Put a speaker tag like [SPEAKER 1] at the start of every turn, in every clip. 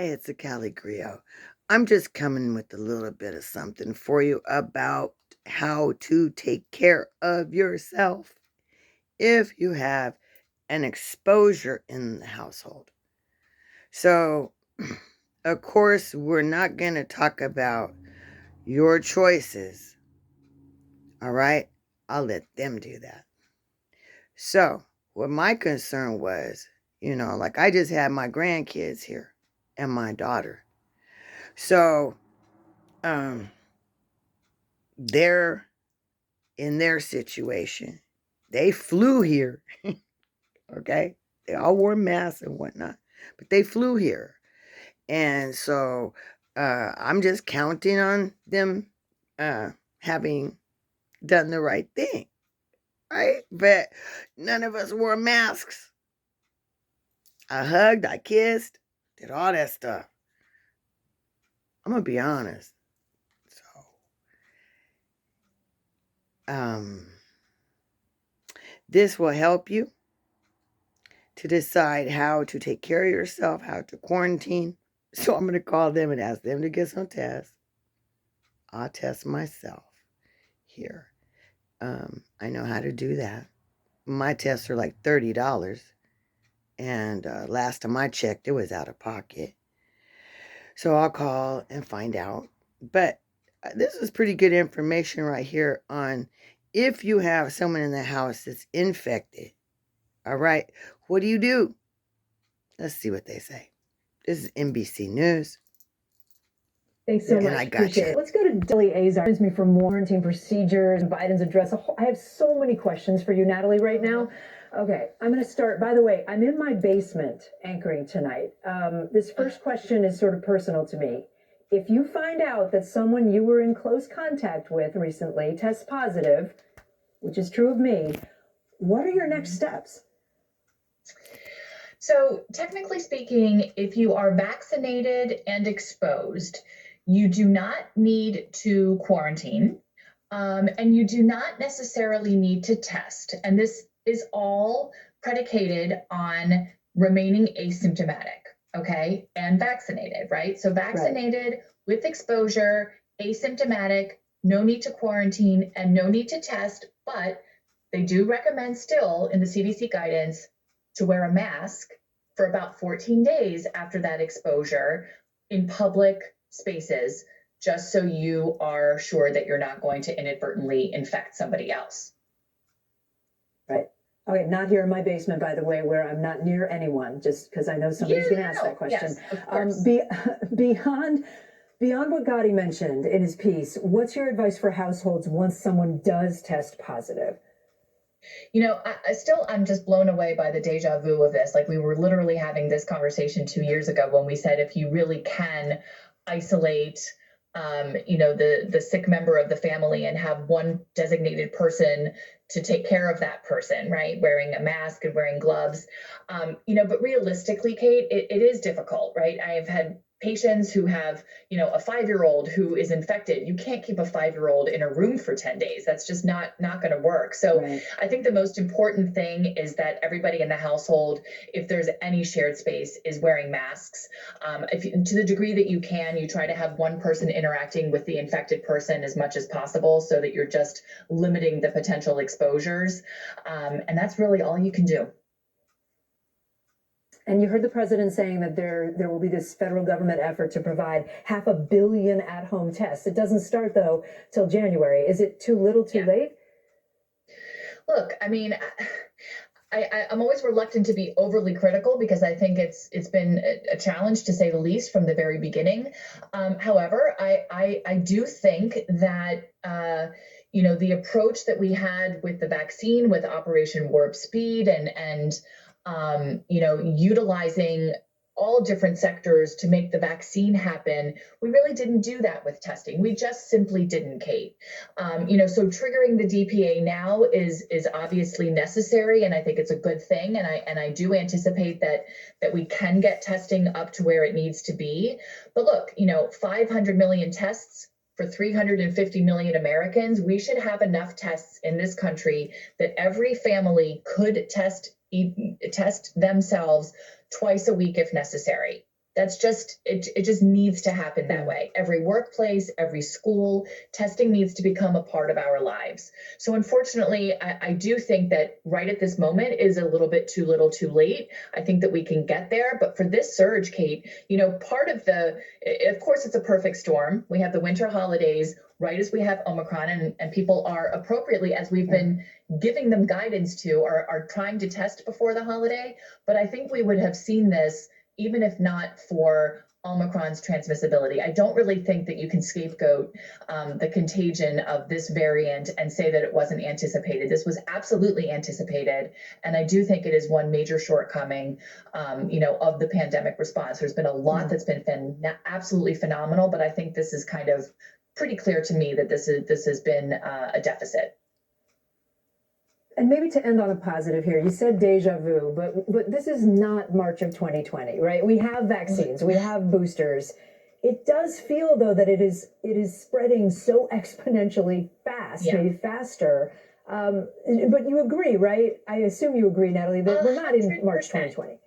[SPEAKER 1] Hey, it's a Cali Griot. I'm just coming with a little bit of something for you about how to take care of yourself if you have an exposure in the household. So, of course, we're not going to talk about your choices. All right? I'll let them do that. So, what my concern was, like I just had my grandkids here and my daughter. So, they're in their situation. They flew here, okay? They all wore masks and whatnot, but they flew here. And so I'm just counting on them having done the right thing, right? But none of us wore masks. I hugged, I kissed, did all that stuff. I'm going to be honest. So, this will help you to decide how to take care of yourself, how to quarantine. So I'm going to call them and ask them to get some tests. I'll test myself here. I know how to do that. My tests are like $30. And last time I checked, it was out of pocket. So I'll call and find out. But this is pretty good information right here on if you have someone in the house that's infected. All right. What do? Let's see what they say. This is NBC News.
[SPEAKER 2] Thanks so much.
[SPEAKER 1] I appreciate
[SPEAKER 2] it. Let's go to Natalie Azar. Brings me from quarantine procedures, Biden's address. I have so many questions for you, Natalie, right now. Okay, I'm going to start. By the way, I'm in my basement anchoring tonight. This first question is sort of personal to me. If you find out that someone you were in close contact with recently tests positive, which is true of me, what are your next steps?
[SPEAKER 3] So technically speaking, if you are vaccinated and exposed, you do not need to quarantine, and you do not necessarily need to test. And this is all predicated on remaining asymptomatic, okay, and vaccinated, right? So vaccinated with exposure, asymptomatic, no need to quarantine, and no need to test, but they do recommend still in the CDC guidance to wear a mask for about 14 days after that exposure in public spaces, just so you are sure that you're not going to inadvertently infect somebody else.
[SPEAKER 2] Right. Okay, not here in my basement, by the way, where I'm not near anyone, just because I know somebody's going to ask that question.
[SPEAKER 3] Yes, of course.
[SPEAKER 2] Beyond what Gotti mentioned in his piece, what's your advice for households once someone does test positive?
[SPEAKER 3] I'm just blown away by the deja vu of this. Like, we were literally having this conversation 2 years ago when we said, if you really can isolate, the sick member of the family and have one designated person to take care of that person, right? Wearing a mask and wearing gloves. But realistically, Kate, it is difficult, right? I have had patients who have, a 5-year-old who is infected. You can't keep a 5-year-old in a room for 10 days. That's just not going to work. So I think the most important thing is that everybody in the household, if there's any shared space, is wearing masks. To the degree that you can, you try to have one person interacting with the infected person as much as possible so that you're just limiting the potential exposures. And that's really all you can do.
[SPEAKER 2] And you heard the president saying that there will be this federal government effort to provide 500 million at-home tests. It doesn't start, though, till January. Is it too little, too late?
[SPEAKER 3] Look, I mean, I'm always reluctant to be overly critical because I think it's been a challenge, to say the least, from the very beginning. However, I do think that the approach that we had with the vaccine, with Operation Warp Speed, and utilizing all different sectors to make the vaccine happen, we really didn't do that with testing. We just simply didn't, Kate. So triggering the DPA now is obviously necessary, and I think it's a good thing. And I do anticipate that we can get testing up to where it needs to be. But look, 500 million tests for 350 million Americans. We should have enough tests in this country that every family could test themselves twice a week if necessary. That's just, it just needs to happen that way. Every workplace, every school, testing needs to become a part of our lives. So unfortunately, I do think that right at this moment is a little bit too little too late. I think that we can get there. But for this surge, Kate, part of of course, it's a perfect storm. We have the winter holidays right as we have Omicron, and people are appropriately, as we've been giving them guidance to, are trying to test before the holiday. But I think we would have seen this even if not for Omicron's transmissibility. I don't really think that you can scapegoat the contagion of this variant and say that it wasn't anticipated. This was absolutely anticipated. And I do think it is one major shortcoming, of the pandemic response. There's been a lot that's been absolutely phenomenal, but I think this is kind of pretty clear to me that this has been a deficit.
[SPEAKER 2] And maybe to end on a positive here, you said deja vu, but this is not March of 2020, right? We have vaccines, we have boosters. It does feel, though, that it is spreading so exponentially fast, maybe faster. But you agree, right? I assume you agree, Natalie, that we're not in March 2020.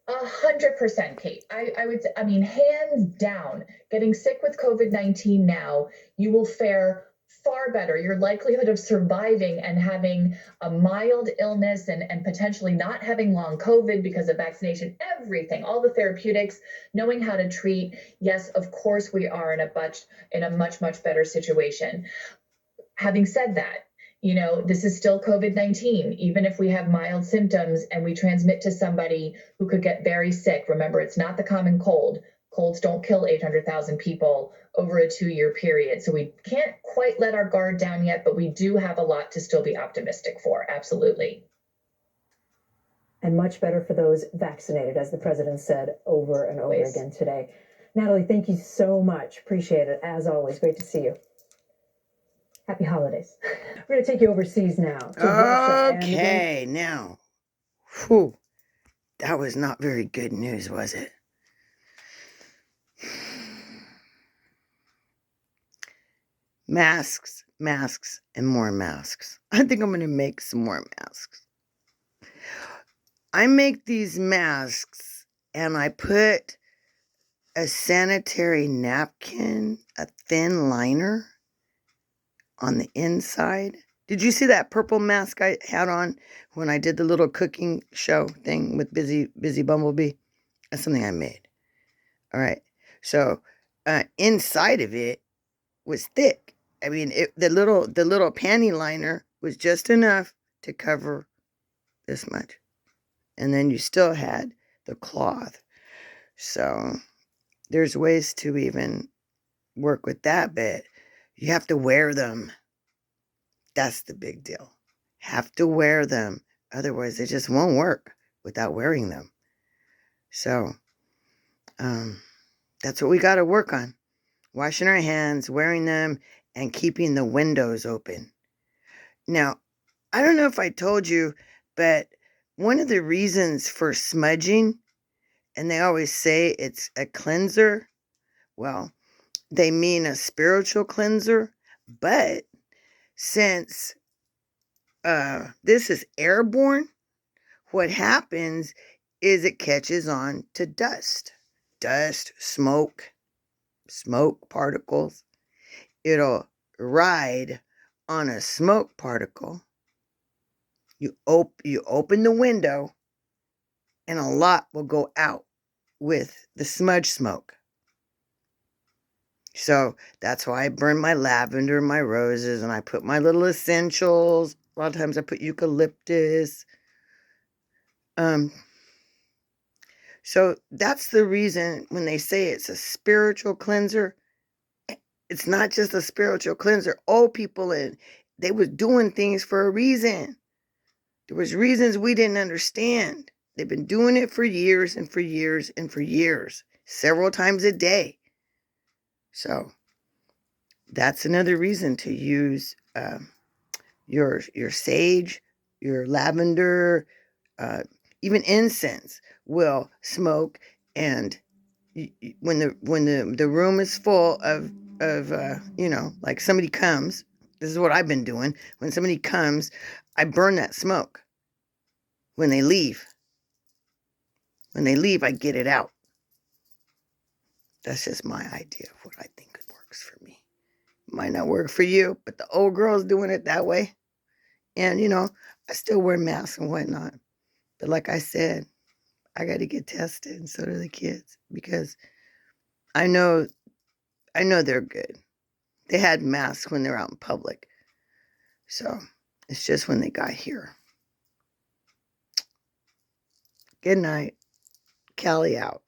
[SPEAKER 3] 100%, Kate. I mean, hands down, getting sick with COVID-19 now, you will fare far better. Your likelihood of surviving and having a mild illness and potentially not having long COVID because of vaccination, everything, all the therapeutics, knowing how to treat. Yes, of course, we are in a much better situation. Having said that, this is still COVID-19. Even if we have mild symptoms and we transmit to somebody who could get very sick, remember, it's not the common cold. Colds don't kill 800,000 people over a 2-year period. So we can't quite let our guard down yet, but we do have a lot to still be optimistic for. Absolutely.
[SPEAKER 2] And much better for those vaccinated, as the president said over and over again today. Natalie, thank you so much. Appreciate it. As always, great to see you. Happy holidays. We're going to take you overseas now. To Russia.
[SPEAKER 1] Okay, now. Whew. That was not very good news, was it? Masks, and more masks. I think I'm going to make some more masks. I make these masks and I put a sanitary napkin, a thin liner on the inside. Did you see that purple mask I had on when I did the little cooking show thing with Busy Bumblebee? That's something I made. All right. So inside of it was thick. I mean, the little panty liner was just enough to cover this much. And then you still had the cloth. So there's ways to even work with that, but you have to wear them. That's the big deal. Have to wear them. Otherwise, it just won't work without wearing them. So that's what we got to work on. Washing our hands, wearing them, and keeping the windows open. Now, I don't know if I told you, but one of the reasons for smudging, and they always say it's a cleanser, well, they mean a spiritual cleanser, but since this is airborne, what happens is it catches on to dust, smoke particles. It'll ride on a smoke particle. You open the window and a lot will go out with the smudge smoke. So that's why I burn my lavender, my roses, and I put my little essentials. A lot of times I put eucalyptus. So that's the reason when they say it's a spiritual cleanser, it's not just a spiritual cleanser. Old people, they were doing things for a reason. There was reasons we didn't understand. They've been doing it for years and for years and for years, several times a day. So that's another reason to use your sage, your lavender, even incense will smoke. And when the room is full of like somebody comes, this is what I've been doing. When somebody comes, I burn that smoke. When they leave, I get it out. That's just my idea of what I think works for me. Might not work for you, but the old girl's doing it that way. And, I still wear masks and whatnot. But like I said, I got to get tested, and so do the kids, because I know they're good. They had masks when they're out in public. So it's just when they got here. Good night. Callie out.